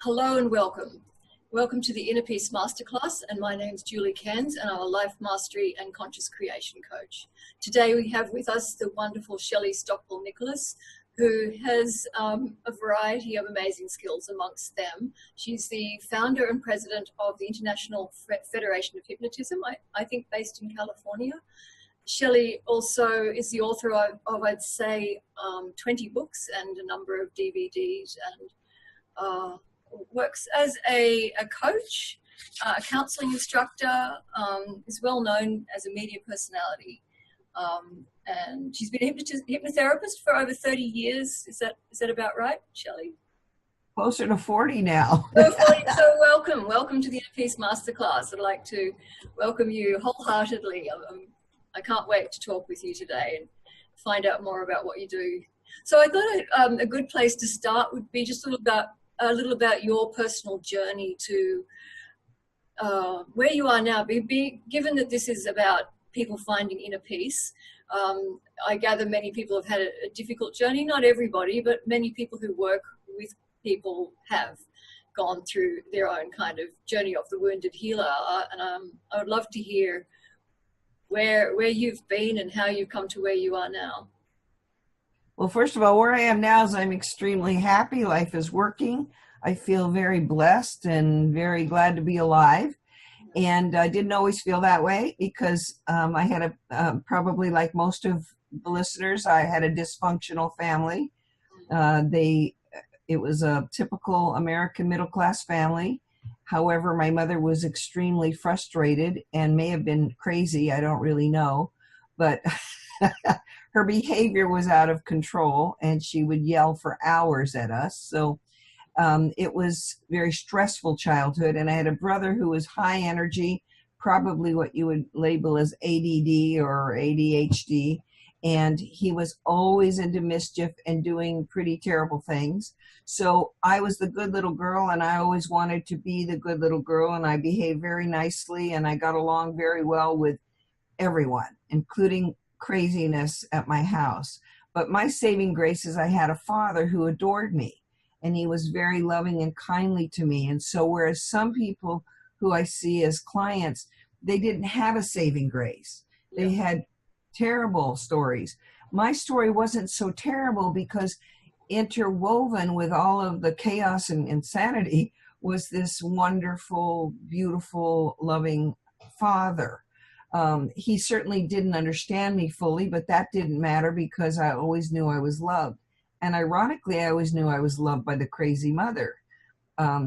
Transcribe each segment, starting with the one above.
Hello and welcome. Welcome to the Inner Peace Masterclass, and my name's Julie Cairnes, and I'm a life mastery and conscious creation coach. Today we have with us the wonderful Shelley Stockwell, who has a variety of amazing skills amongst them. She's the founder and president of the International Federation of Hypnotism, I think based in California. Shelley also is the author of I'd say, 20 books and a number of DVDs, and works as a coach, a counseling instructor, is well known as a media personality. And she's been a hypnotherapist for over 30 years. Is that about right, Shelley? Closer to 40 now. So welcome to the Inner Peace Masterclass. I'd like to welcome you wholeheartedly. I can't wait to talk with you today and find out more about what you do. So I thought a good place to start would be just a little about your personal journey to where you are now. Given that this is about people finding inner peace, I gather many people have had a difficult journey. Not everybody, but many people who work with people have gone through their own kind of journey of the wounded healer. And I would love to hear where you've been and how you've come to where you are now. Well, first of all, where I am now is I'm extremely happy. Life is working. I feel very blessed and very glad to be alive. And I didn't always feel that way because I had probably like most of the listeners, I had a dysfunctional family. It was a typical American middle-class family. However, my mother was extremely frustrated and may have been crazy. I don't really know, but her behavior was out of control and she would yell for hours at us. So it was very stressful childhood. And I had a brother who was high energy, probably what you would label as ADD or ADHD. And he was always into mischief and doing pretty terrible things. So I was the good little girl, and I always wanted to be the good little girl, and I behaved very nicely, and I got along very well with everyone, including craziness at my house. But my saving grace is I had a father who adored me, and he was very loving and kindly to me. And so whereas some people who I see as clients, they didn't have a saving grace. They had terrible stories. My story wasn't so terrible because interwoven with all of the chaos and insanity was this wonderful, beautiful, loving father. He certainly didn't understand me fully, but that didn't matter because I always knew I was loved. And ironically, I always knew I was loved by the crazy mother.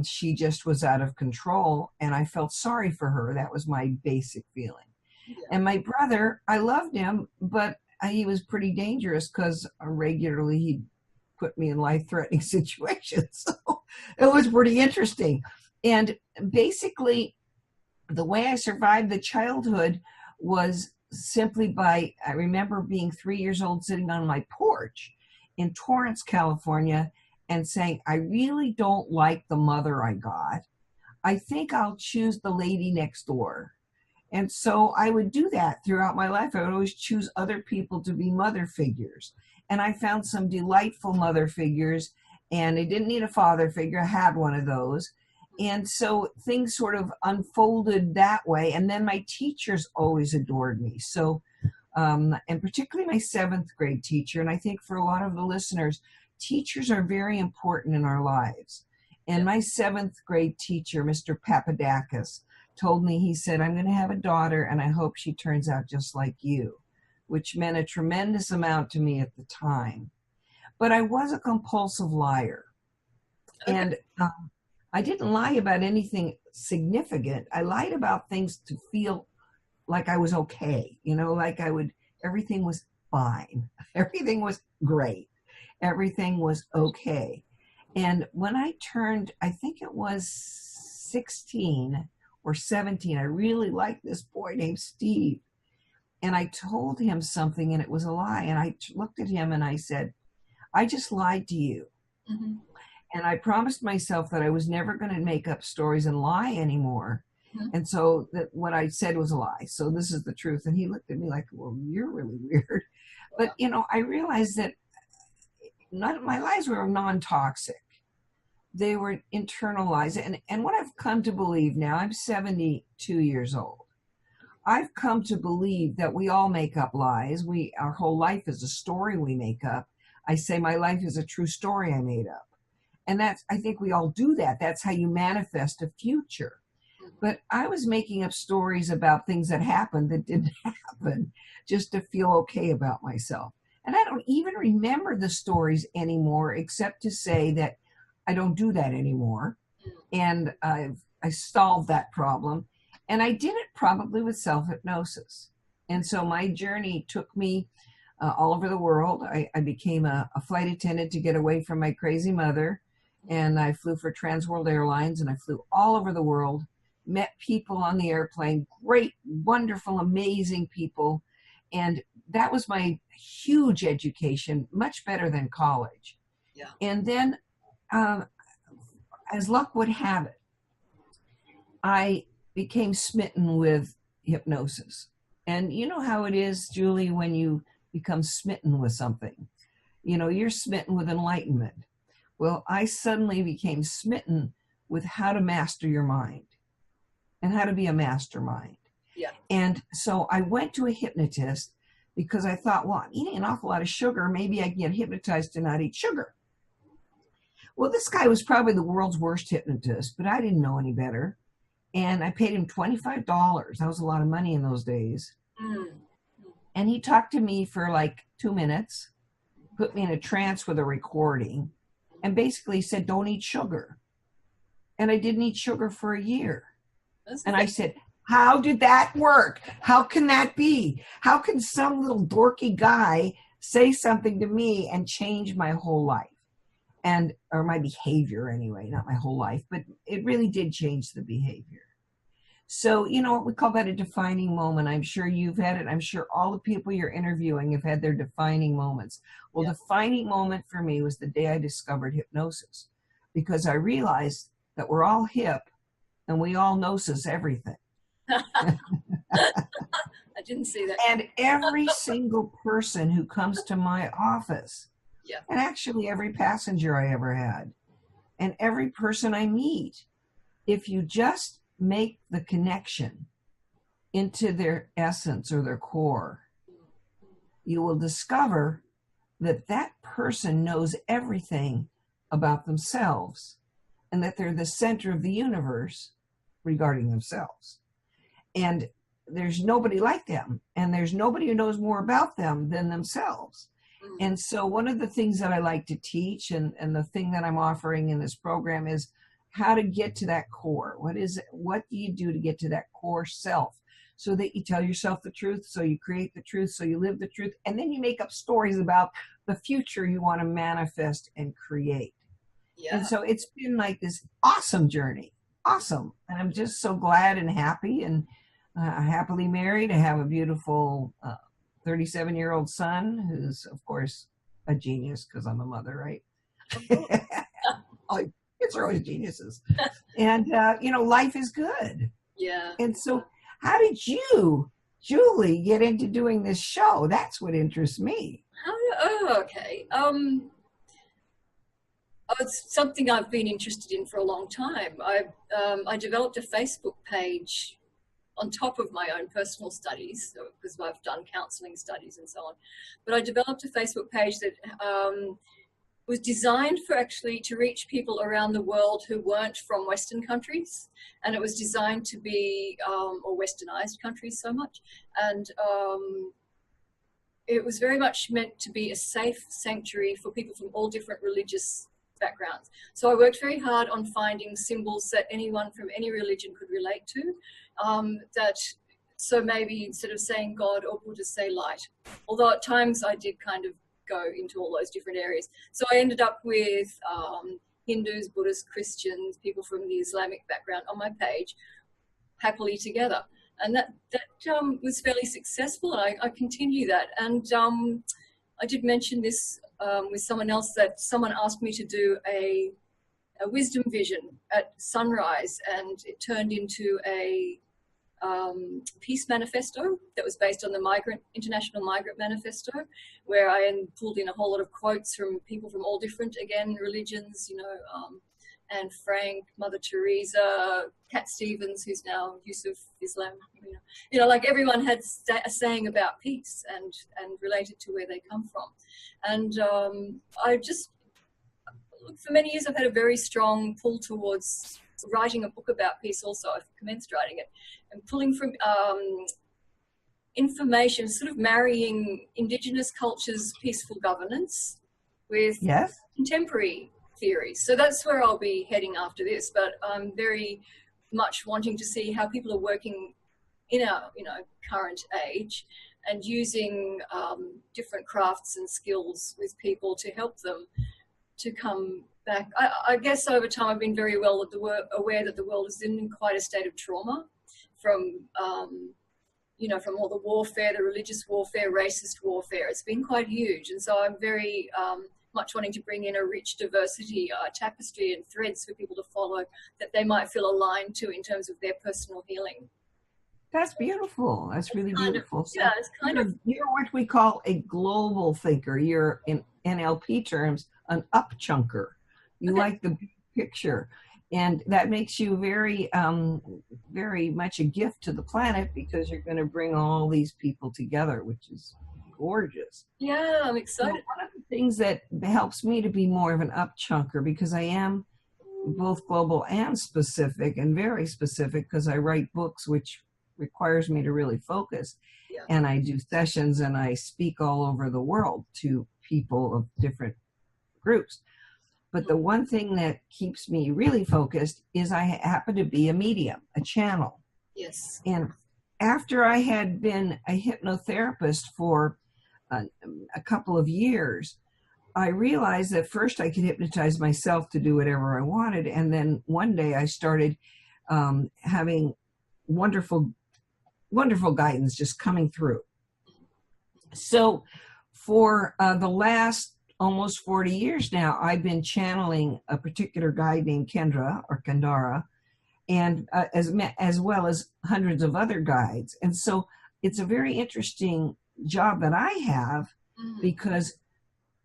She just was out of control, and I felt sorry for her. That was my basic feeling. Yeah. And my brother, I loved him, but he was pretty dangerous because regularly he'd put me in life-threatening situations. So it was pretty interesting. And basically, the way I survived the childhood was simply by, I remember being 3 years old sitting on my porch in Torrance, California, and saying, I really don't like the mother I got. I think I'll choose the lady next door. And so I would do that throughout my life. I would always choose other people to be mother figures. And I found some delightful mother figures, and I didn't need a father figure. I had one of those. And so things sort of unfolded that way. And then my teachers always adored me. So, and particularly my 7th grade teacher. And I think for a lot of the listeners, teachers are very important in our lives. And my 7th grade teacher, Mr. Papadakis, told me, he said, I'm going to have a daughter and I hope she turns out just like you, which meant a tremendous amount to me at the time. But I was a compulsive liar. Okay. And I didn't lie about anything significant. I lied about things to feel like I was okay. Like everything was fine. Everything was great. Everything was okay. And when I turned, I think it was 16 or 17, I really liked this boy named Steve. And I told him something and it was a lie. And I looked at him and I said, I just lied to you. Mm-hmm. And I promised myself that I was never going to make up stories and lie anymore. Mm-hmm. And so that what I said was a lie. So this is the truth. And he looked at me like, well, you're really weird. But, I realized that my lies were non-toxic. they were internalized. And what I've come to believe now, I'm 72 years old. I've come to believe that we all make up lies. Our whole life is a story we make up. I say my life is a true story I made up. And I think we all do that. That's how you manifest a future. But I was making up stories about things that happened that didn't happen just to feel okay about myself. And I don't even remember the stories anymore, except to say that I don't do that anymore. And I solved that problem. And I did it probably with self-hypnosis. And so my journey took me all over the world. I became a flight attendant to get away from my crazy mother. And I flew for Trans World Airlines, and I flew all over the world, met people on the airplane, great, wonderful, amazing people. And that was my huge education, much better than college. Yeah. And then, as luck would have it, I became smitten with hypnosis. And you know how it is, Julie, when you become smitten with something. You know, you're smitten with enlightenment. Well, I suddenly became smitten with how to master your mind and how to be a mastermind. Yeah. And so I went to a hypnotist because I thought, well, I'm eating an awful lot of sugar. Maybe I can get hypnotized to not eat sugar. Well, this guy was probably the world's worst hypnotist, but I didn't know any better. And I paid him $25. That was a lot of money in those days. Mm. And he talked to me for like 2 minutes, put me in a trance with a recording, and basically said, don't eat sugar. And I didn't eat sugar for a year. And I said, how did that work? How can that be? How can some little dorky guy say something to me and change my whole life? Or my behavior anyway, not my whole life, but it really did change the behavior. So, you know, we call that a defining moment. I'm sure you've had it. I'm sure all the people you're interviewing have had their defining moments. Well, Yeah. Defining moment for me was the day I discovered hypnosis, because I realized that we're all hip and we all gnosis everything. I didn't see that. And every single person who comes to my office, Yeah. and actually every passenger I ever had, and every person I meet, if you just make the connection into their essence or their core, you will discover that that person knows everything about themselves and that they're the center of the universe regarding themselves. And there's nobody like them, and there's nobody who knows more about them than themselves. And so one of the things that I like to teach, and the thing that I'm offering in this program, is how to get to that core. What is it? What do you do to get to that core self, so that you tell yourself the truth, so you create the truth, so you live the truth, and then you make up stories about the future you want to manifest and create. Yeah. And so it's been like this awesome journey. Awesome. And I'm just so glad and happy, and happily married. I have a beautiful 37-year-old son who's, of course, a genius because I'm a mother, right? Kids are always geniuses. And, you know, life is good. Yeah. And so how did you, Julie, get into doing this show? That's what interests me. Okay. It's something I've been interested in for a long time. I developed a Facebook page on top of my own personal studies, because I've done counseling studies and so on. But I developed a Facebook page that was designed for actually to reach people around the world who weren't from Western countries. And it was designed to be, or Westernized countries so much. And it was very much meant to be a safe sanctuary for people from all different religious backgrounds. So I worked very hard on finding symbols that anyone from any religion could relate to. So maybe instead of saying God or Buddha, say light. Although at times I did kind of go into all those different areas. So I ended up with Hindus, Buddhists, Christians, people from the Islamic background on my page, happily together. And that was fairly successful, and I continue that. And I did mention this with someone else, that someone asked me to do a wisdom vision at sunrise, and it turned into a peace manifesto that was based on the International Migrant Manifesto, where I pulled in a whole lot of quotes from people from all different, again, religions, Anne Frank, Mother Teresa, Cat Stevens, who's now Yusuf Islam. Like everyone had a saying about peace and related to where they come from. And for many years, I've had a very strong pull towards writing a book about peace also. I've commenced writing it and pulling from information, sort of marrying Indigenous cultures' peaceful governance with contemporary theories. So that's where I'll be heading after this. But I'm very much wanting to see how people are working in our current age and using different crafts and skills with people to help them to come back. I guess over time I've been very well aware that the world is in quite a state of trauma from from all the warfare, the religious warfare, racist warfare. It's been quite huge. And so I'm very much wanting to bring in a rich diversity, tapestry and threads for people to follow that they might feel aligned to in terms of their personal healing. That's beautiful. That's really beautiful. It's kind of... You're what we call a global thinker. You're, in NLP terms, an up-chunker. You like the big picture. And that makes you very, very much a gift to the planet because you're going to bring all these people together, which is gorgeous. Yeah, I'm excited. One of the things that helps me to be more of an up-chunker, because I am both global and specific, and very specific because I write books, which requires me to really focus. Yeah. And I do sessions and I speak all over the world to people of different groups. But the one thing that keeps me really focused is I happen to be a medium, a channel. Yes. And after I had been a hypnotherapist for a couple of years, I realized that first I could hypnotize myself to do whatever I wanted. And then one day I started having wonderful guidance just coming through. So for the last almost 40 years now, I've been channeling a particular guide named Kendra or Kendara, and as well as hundreds of other guides. And so it's a very interesting job that I have because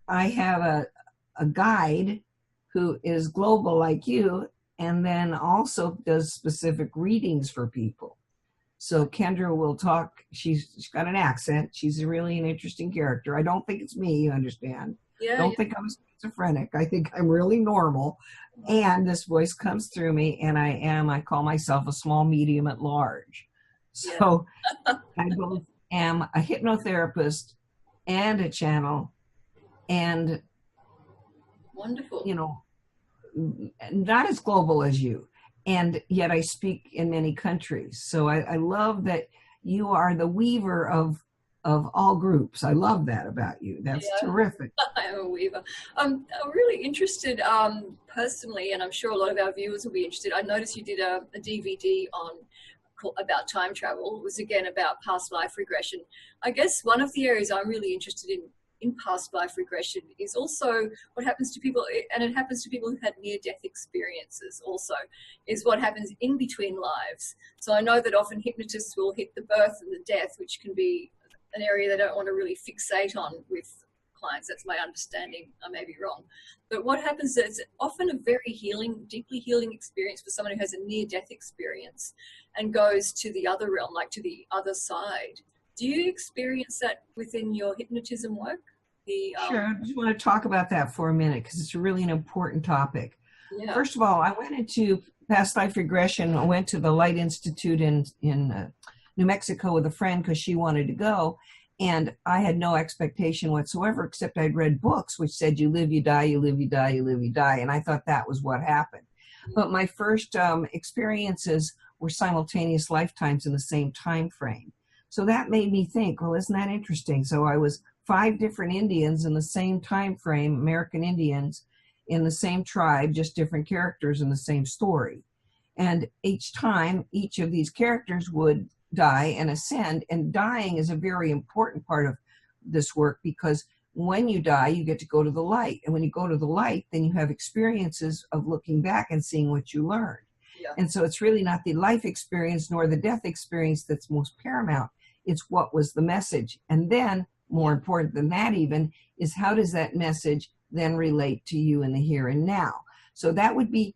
I have a guide who is global like you, and then also does specific readings for people. So Kendra will talk, she's got an accent. She's really an interesting character. I don't think it's me, you understand. Don't think I'm schizophrenic. I think I'm really normal. And this voice comes through me, and I call myself a small medium at large. So I both am a hypnotherapist and a channel, and wonderful, not as global as you. And yet I speak in many countries. So I love that you are the weaver of all groups. I love that about you. That's terrific. I'm a weaver. I'm really interested personally, and I'm sure a lot of our viewers will be interested. I noticed you did a DVD about time travel. It was again about past life regression. I guess one of the areas I'm really interested in past life regression is also what happens to people, and it happens to people who've had near-death experiences also, is what happens in between lives. So I know that often hypnotists will hit the birth and the death, which can be an area they don't want to really fixate on with clients. That's my understanding. I may be wrong. But what happens is it's often a very healing, deeply healing experience for someone who has a near-death experience and goes to the other realm, like to the other side. Do you experience that within your hypnotism work? Sure. I just want to talk about that for a minute because it's really an important topic. Yeah. First of all, I went into past life regression. I went to the Light Institute in New Mexico with a friend because she wanted to go. And I had no expectation whatsoever, except I'd read books which said, you live, you die, you live, you die, you live, you die. And I thought that was what happened. But my first experiences were simultaneous lifetimes in the same time frame. So that made me think, well, isn't that interesting? So I was 5 different Indians in the same time frame, American Indians, in the same tribe, just different characters in the same story. And each time, each of these characters would die and ascend, and dying is a very important part of this work because when you die, you get to go to the light. And when you go to the light, then you have experiences of looking back and seeing what you learned. Yeah. And so it's really not the life experience nor the death experience that's most paramount. It's what was the message. And then, more important than that even, is how does that message then relate to you in the here and now? So that would be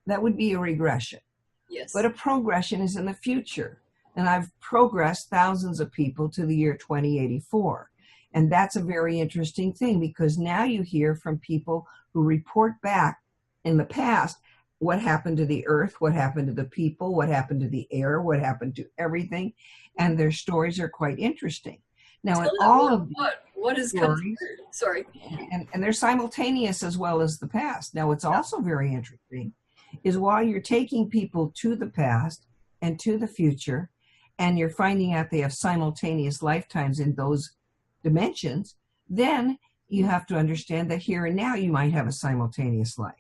That would be a regression. Yes. But a progression is in the future. And I've progressed thousands of people to the year 2084. And that's a very interesting thing, because now you hear from people who report back in the past what happened to the earth, what happened to the people, what happened to the air, what happened to everything. And their stories are quite interesting. Now, in all of what is stories, sorry, and they're simultaneous as well as the past. Now, what's also very interesting is while you're taking people to the past and to the future, and you're finding out they have simultaneous lifetimes in those dimensions, then you have to understand that here and now you might have a simultaneous life.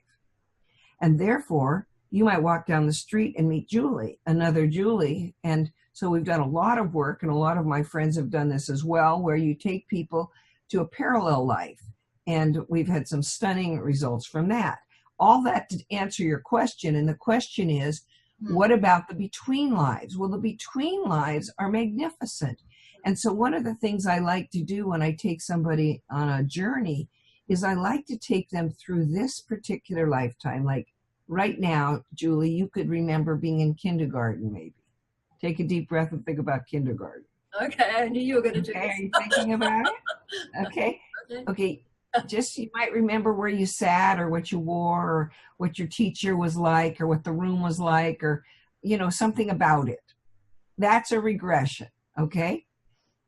And therefore, you might walk down the street and meet Julie, another Julie. And so we've done a lot of work, and a lot of my friends have done this as well, where you take people to a parallel life. And we've had some stunning results from that. All that to answer your question. And the question is, what about the between lives? Well, the between lives are magnificent. And so one of the things I like to do when I take somebody on a journey is I like to take them through this particular lifetime. Like right now, Julie, you could remember being in kindergarten, maybe. Take a deep breath and think about kindergarten. Okay, I knew you were going to do this. Are you thinking about it? Okay. Just you might remember where you sat, or what you wore, or what your teacher was like, or what the room was like, or, something about it. That's a regression, okay?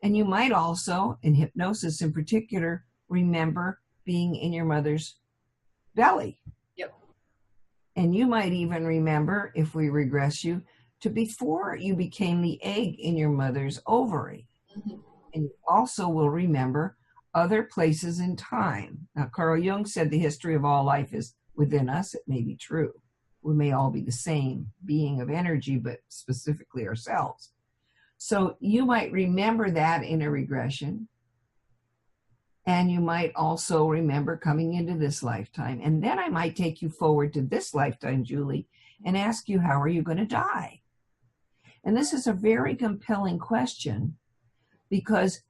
And you might also, in hypnosis in particular, remember being in your mother's belly. Yep. And you might even remember, if we regress you, to before you became the egg in your mother's ovary. Mm-hmm. And you also will remember other places in time. Now, Carl Jung said the history of all life is within us. It may be true. We may all be the same being of energy, but specifically ourselves. So you might remember that in a regression. And you might also remember coming into this lifetime. And then I might take you forward to this lifetime, Julie, and ask you, how are you going to die? And this is a very compelling question, because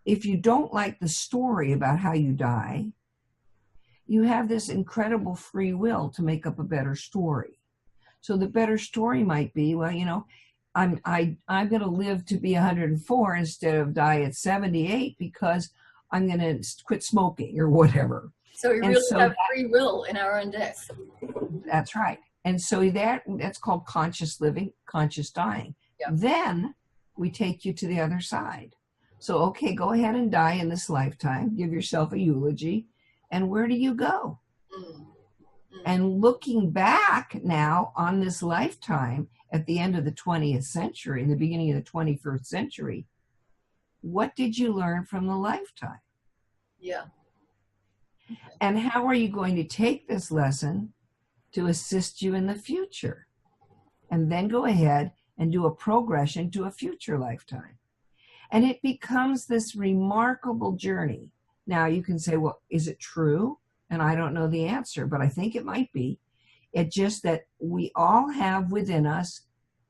if you don't like the story about how you die, you have this incredible free will to make up a better story. So the better story might be, well, I'm going to live to be 104 instead of die at 78 because I'm going to quit smoking or whatever. So we really have free will in our own death. That's right. And so that's called conscious living, conscious dying. Yep. Then we take you to the other side. So, okay, go ahead and die in this lifetime. Give yourself a eulogy. And where do you go? And looking back now on this lifetime at the end of the 20th century, in the beginning of the 21st century, what did you learn from the lifetime? Yeah. And how are you going to take this lesson to assist you in the future? And then go ahead and do a progression to a future lifetime. And it becomes this remarkable journey. Now you can say, well, is it true? And I don't know the answer, but I think it might be. It's just that we all have within us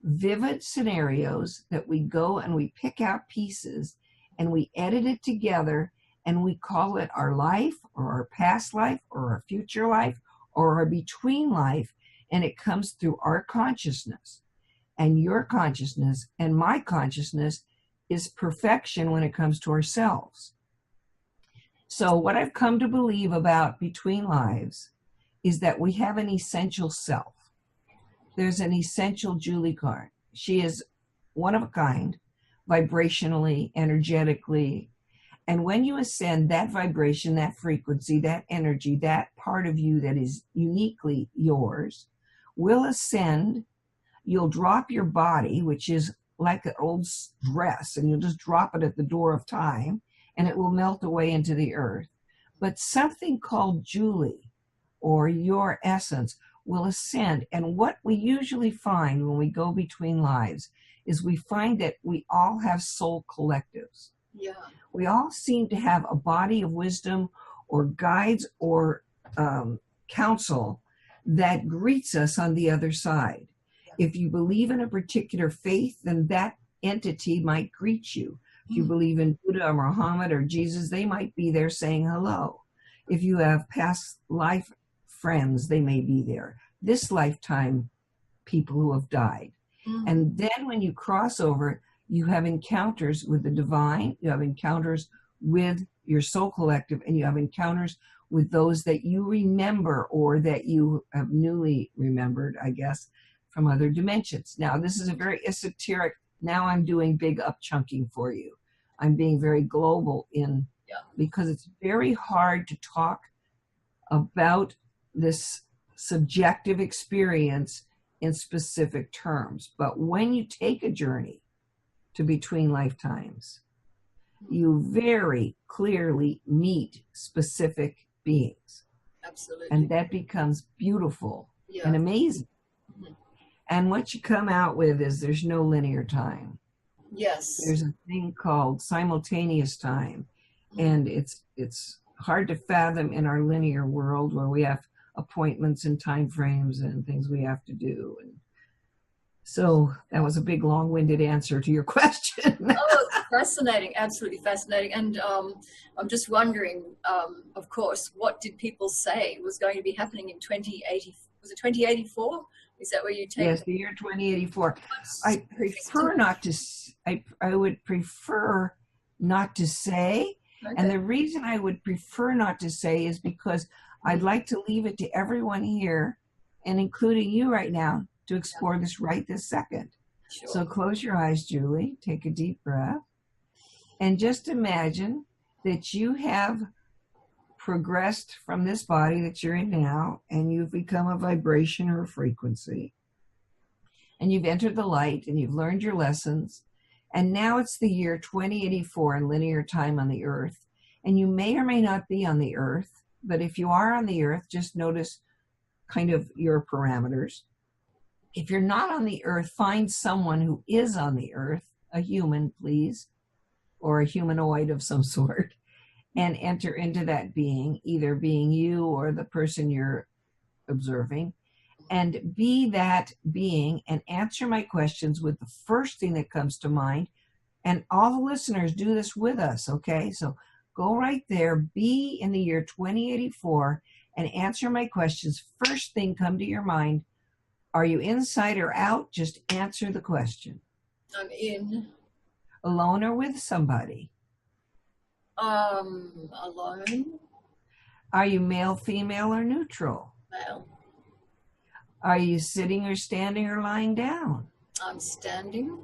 vivid scenarios that we go and we pick out pieces and we edit it together, and we call it our life or our past life or our future life or our between life. And it comes through our consciousness, and your consciousness and my consciousness is perfection when it comes to ourselves. So what I've come to believe about between lives is that we have an essential self. There's an essential Julie Cairnes. She is one of a kind, vibrationally, energetically. And when you ascend, that vibration, that frequency, that energy, that part of you that is uniquely yours will ascend. You'll drop your body, which is like an old dress, and you'll just drop it at the door of time, and it will melt away into the earth. But something called Julie, or your essence, will ascend. And what we usually find when we go between lives is we find that we all have soul collectives. Yeah. We all seem to have a body of wisdom or guides or counsel that greets us on the other side. If you believe in a particular faith, then that entity might greet you. If you believe in Buddha or Muhammad or Jesus, they might be there saying hello. If you have past life friends, they may be there. this lifetime people who have died. And then when you cross over, you have encounters with the divine, you have encounters with your soul collective, and you have encounters with those that you remember or that you have newly remembered, I guess, from other dimensions. Now, this is a very esoteric, now I'm doing big up chunking for you. I'm being very global because it's very hard to talk about this subjective experience in specific terms. But when you take a journey to between lifetimes, you very clearly meet specific beings. Absolutely. And that becomes beautiful and amazing. And what you come out with is there's no linear time. Yes. There's a thing called simultaneous time. And it's hard to fathom in our linear world where we have appointments and time frames and things we have to do. And so that was a big long-winded answer to your question. Oh, fascinating. Absolutely fascinating. And I'm just wondering, of course, what did people say was going to be happening in 2080? Was it 2084? Is that where you take? Yes, the year 2084. I prefer not to. I would prefer not to say. Okay. And the reason I would prefer not to say is because I'd like to leave it to everyone here, and including you right now, to explore this right this second. Sure. So close your eyes, Julie. Take a deep breath. And just imagine that you have progressed from this body that you're in now, and you've become a vibration or a frequency. And you've entered the light, and you've learned your lessons. And now it's the year 2084 in linear time on the earth. And you may or may not be on the earth, but if you are on the earth, just notice kind of your parameters. If you're not on the earth, find someone who is on the earth, a human, please, or a humanoid of some sort, and enter into that being, either being you or the person you're observing, and be that being and answer my questions with the first thing that comes to mind. And all the listeners do this with us, okay? So go right there, be in the year 2084, and answer my questions. First thing come to your mind. Are you inside or out? Just answer the question. I'm in. Alone or with somebody? Alone. Are you male, female, or neutral? Male. Are you sitting or standing or lying down? I'm standing.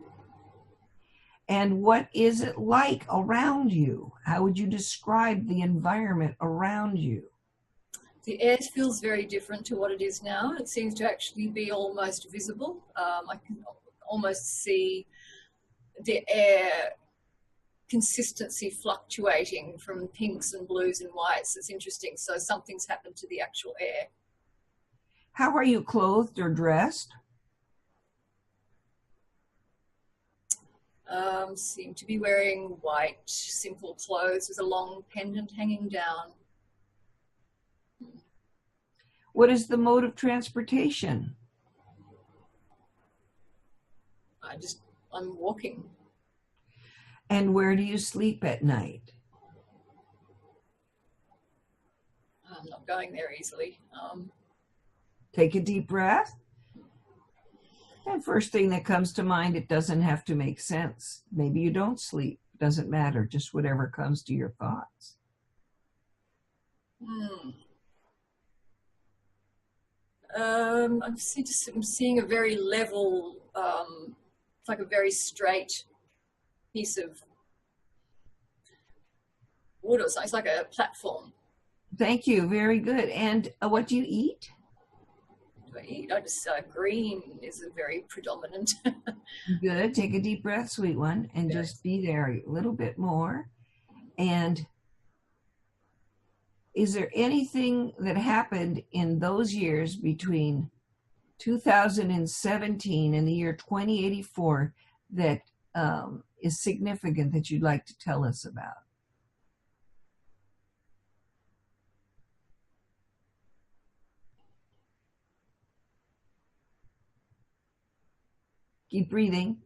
And what is it like around you? How would you describe the environment around you? The air feels very different to what it is now. It seems to actually be almost visible. I can almost see the air consistency fluctuating from pinks and blues and whites. It's interesting. So something's happened to the actual air. How are you clothed or dressed? Seem to be wearing white, simple clothes with a long pendant hanging down. What is the mode of transportation? I'm walking. And where do you sleep at night? I'm not going there easily. Take a deep breath. And first thing that comes to mind, it doesn't have to make sense. Maybe you don't sleep. It doesn't matter. Just whatever comes to your thoughts. I'm seeing a very level, it's like a very straight piece of wood or something. It's like a platform. Thank you. Very good. And what do you eat? I just green is a very predominant. Good. Take a deep breath, sweet one, and just be there a little bit more. And is there anything that happened in those years between 2017 and the year 2084 that is significant that you'd like to tell us about? Keep breathing.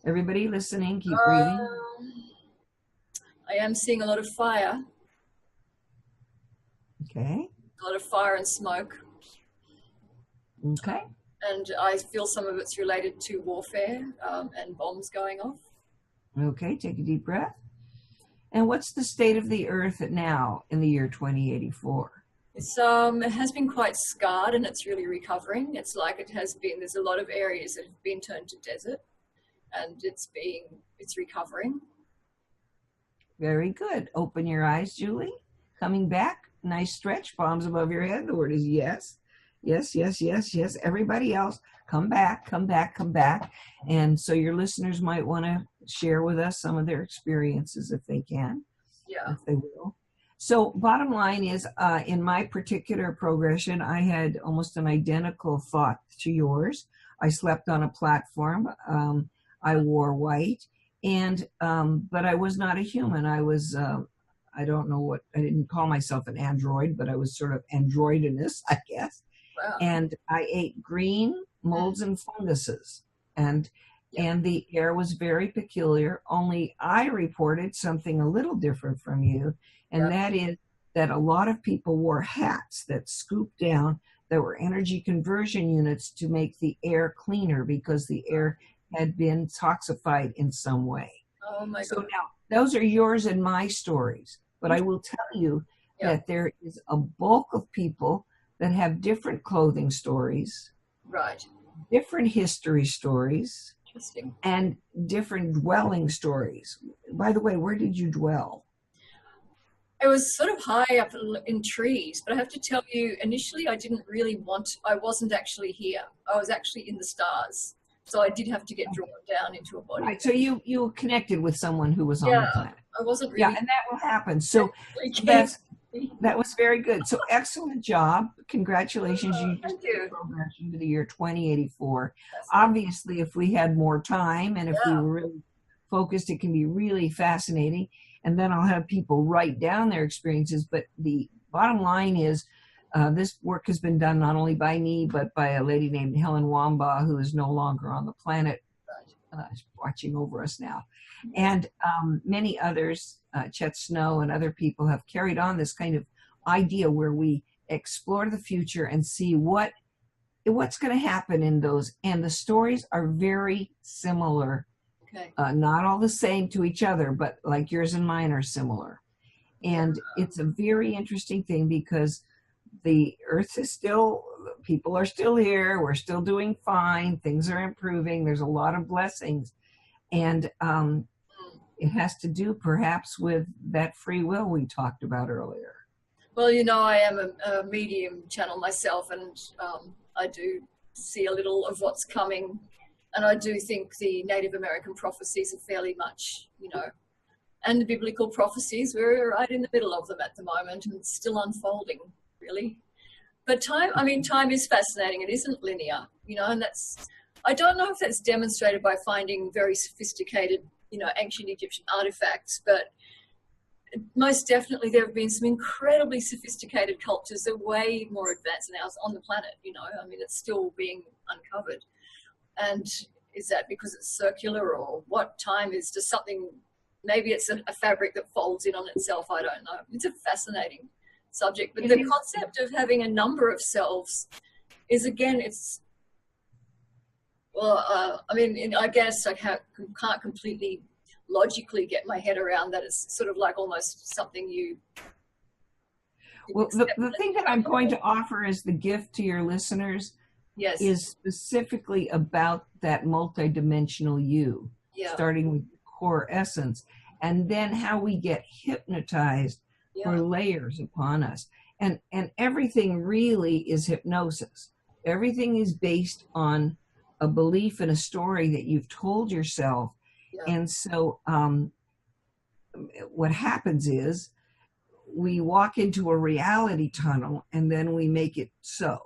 Everybody listening, keep breathing. I am seeing a lot of fire. Okay. A lot of fire and smoke. Okay. And I feel some of it's related to warfare and bombs going off. Okay, take a deep breath. And what's the state of the earth now in the year 2084? It has been quite scarred and it's really recovering. It's like it has been, there's a lot of areas that have been turned to desert and it's recovering. Very good. Open your eyes, Julie. Coming back. Nice stretch. Palms above your head. The word is yes. Yes, yes, yes, yes. Everybody else, come back, come back, come back. And so your listeners might want to share with us some of their experiences if they can. Yeah. If they will. So bottom line is, in my particular progression, I had almost an identical thought to yours. I slept on a platform. I wore white. And, but I was not a human. I was, I don't know what, I didn't call myself an android, but I was sort of androidinous, I guess. Wow. And I ate green molds and funguses. And the air was very peculiar, only I reported something a little different from you. And that is that a lot of people wore hats that scooped down, that were energy conversion units to make the air cleaner because the air had been toxified in some way. Oh my God. So now, those are yours and my stories. But I will tell you that there is a bulk of people that have different clothing stories. Right. Different history stories. Interesting. And different dwelling stories. By the way, where did you dwell? It was sort of high up in trees, but I have to tell you, initially I wasn't actually here. I was actually in the stars. So I did have to get drawn down into a body. Right, so you connected with someone who was on the planet. I wasn't really. Yeah, and that will happen. So that was very good. So excellent job. Congratulations. You just did progression to the year 2084. Obviously, if we had more time and if we were really focused, it can be really fascinating. And then I'll have people write down their experiences. But the bottom line is, this work has been done not only by me, but by a lady named Helen Wamba, who is no longer on the planet, watching over us now. And many others, Chet Snow and other people have carried on this kind of idea where we explore the future and see what's going to happen in those. And the stories are very similar. Okay. Not all the same to each other, but like yours and mine are similar. And it's a very interesting thing because the earth is still, people are still here. We're still doing fine. Things are improving. There's a lot of blessings. And it has to do perhaps with that free will we talked about earlier. Well, you know, I am a medium channel myself, and I do see a little of what's coming. And I do think the Native American prophecies are fairly much, you know, and the biblical prophecies, we're right in the middle of them at the moment, and it's still unfolding, really. But time is fascinating. It isn't linear, you know, and I don't know if that's demonstrated by finding very sophisticated, you know, ancient Egyptian artifacts, but most definitely there have been some incredibly sophisticated cultures that are way more advanced than ours on the planet, you know. I mean, it's still being uncovered. And is that because it's circular, or what time is just something, maybe it's a fabric that folds in on itself, I don't know. It's a fascinating subject. But the concept of having a number of selves is, again, it's, well, I mean, I guess I can't completely logically get my head around that. It's sort of like almost something you... Well, the thing that I'm going to offer as the gift to your listeners is specifically about that multidimensional you, starting with the core essence, and then how we get hypnotized for layers upon us. And everything really is hypnosis. Everything is based on a belief and a story that you've told yourself. And so what happens is we walk into a reality tunnel and then we make it so.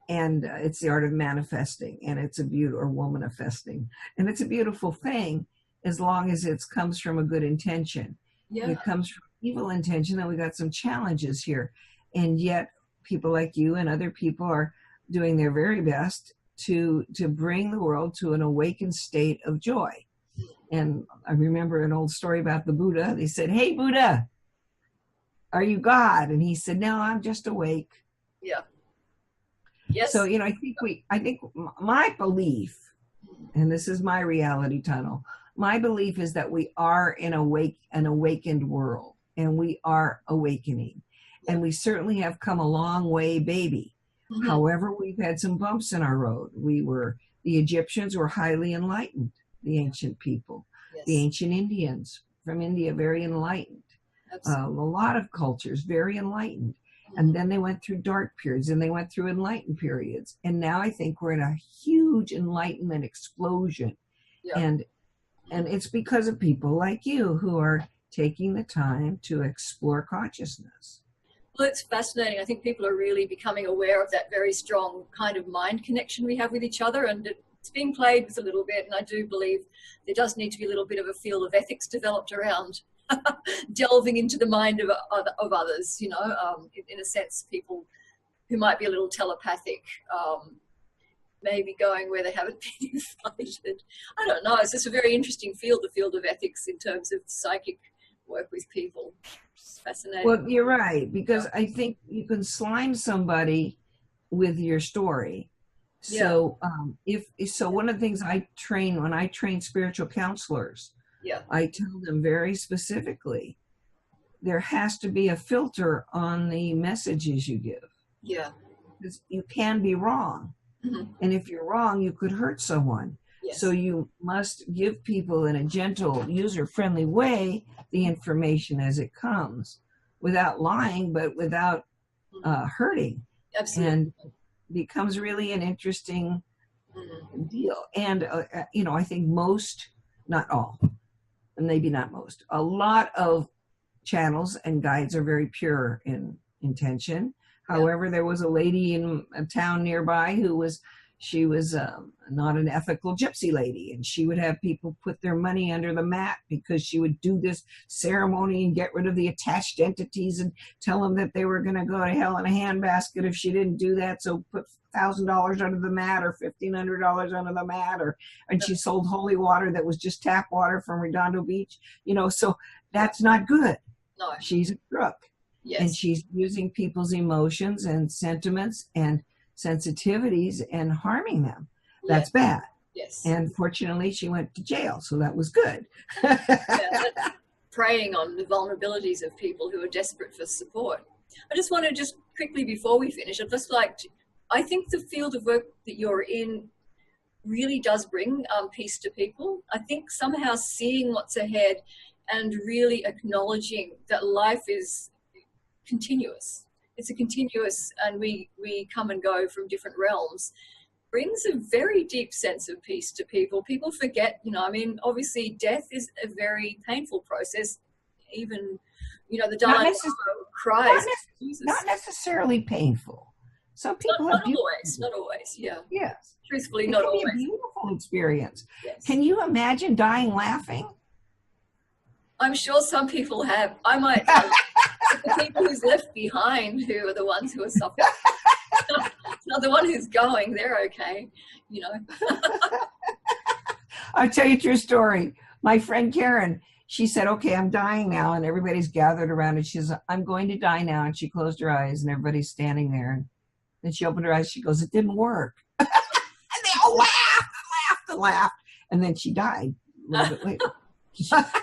And it's the art of manifesting, and it's a beautiful, or womanifesting. And it's a beautiful thing as long as it comes from a good intention. If it comes from evil intention, then we got some challenges here. And yet people like you and other people are doing their very best to bring the world to an awakened state of joy. And I remember an old story about the Buddha. They said, "Hey, Buddha, are you God?" And he said, "No, I'm just awake." Yes. So, I think my belief, and this is my reality tunnel, my belief is that we are in an awakened world, and we are awakening. And we certainly have come a long way, baby. Mm-hmm. However, we've had some bumps in our road. The Egyptians were highly enlightened, the ancient people. Yes. The ancient Indians from India, very enlightened. A lot of cultures, very enlightened. And then they went through dark periods, and they went through enlightened periods. And now I think we're in a huge enlightenment explosion. Yeah. And it's because of people like you who are taking the time to explore consciousness. Well, it's fascinating. I think people are really becoming aware of that very strong kind of mind connection we have with each other, and it's being played with a little bit. And I do believe there does need to be a little bit of a field of ethics developed around delving into the mind of others, in a sense, people who might be a little telepathic, maybe going where they haven't been invited. I don't know. It's just a very interesting field, the field of ethics in terms of psychic work with people. It's fascinating. Well, you're right, because I think you can slime somebody with your story. So one of the things I train when I train spiritual counselors, I tell them very specifically, there has to be a filter on the messages you give. Yeah. Because you can be wrong. Mm-hmm. And if you're wrong, you could hurt someone. Yes. So you must give people in a gentle, user-friendly way the information as it comes, without lying, but without hurting. Absolutely. And becomes really an interesting deal. And, I think most, not all, maybe not most, a lot of channels and guides are very pure in intention. However, there was a lady in a town nearby who was not an ethical gypsy lady, and she would have people put their money under the mat because she would do this ceremony and get rid of the attached entities and tell them that they were going to go to hell in a handbasket if she didn't do that. So put $1,000 under the mat or $1,500 under the mat, and she sold holy water that was just tap water from Redondo Beach. So that's not good. No. She's a crook. Yes. And she's using people's emotions and sentiments and sensitivities and harming them. That's bad. Yes. And fortunately, she went to jail, so that was good. That's preying on the vulnerabilities of people who are desperate for support. I just want to quickly, before we finish, I think the field of work that you're in really does bring peace to people. I think somehow seeing what's ahead and really acknowledging that life is continuous. It's a continuous, and we come and go from different realms, brings a very deep sense of peace to people. People forget, obviously death is a very painful process. Even, the dying cries. Not necessarily painful. Some people not always. Yeah. Yes. Truthfully, it not can always. Be a beautiful experience. Yes. Can you imagine dying laughing? I'm sure some people have. I might. The people who's left behind, who are the ones who are suffering. Not the one who's going. They're okay. I'll tell you a true story. My friend Karen, she said, "Okay, I'm dying now," and everybody's gathered around, and she says, "I'm going to die now," and she closed her eyes, and everybody's standing there, and then she opened her eyes. She goes, "It didn't work," and they all laughed, and then she died a little bit later.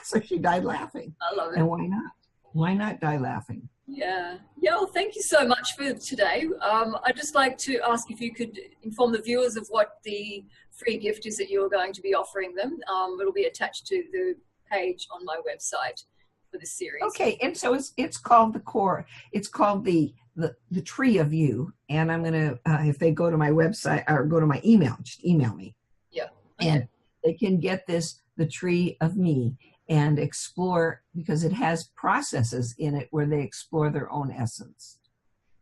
So she died laughing. I love it. And why not? Why not die laughing? Yeah. Well, thank you so much for today. I'd just like to ask if you could inform the viewers of what the free gift is that you're going to be offering them. It'll be attached to the page on my website for this series. Okay, and so it's called the core. It's called the Tree of You, and I'm gonna if they go to my website or go to my email, just email me. Yeah. Okay. And they can get the Tree of Me, and explore, because it has processes in it where they explore their own essence.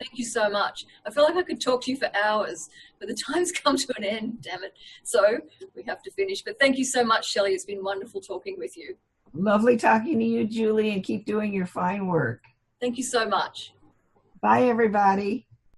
Thank you so much. I feel like I could talk to you for hours, but the time's come to an end, damn it. So we have to finish. But thank you so much, Shelley. It's been wonderful talking with you. Lovely talking to you, Julie, and keep doing your fine work. Thank you so much. Bye, everybody.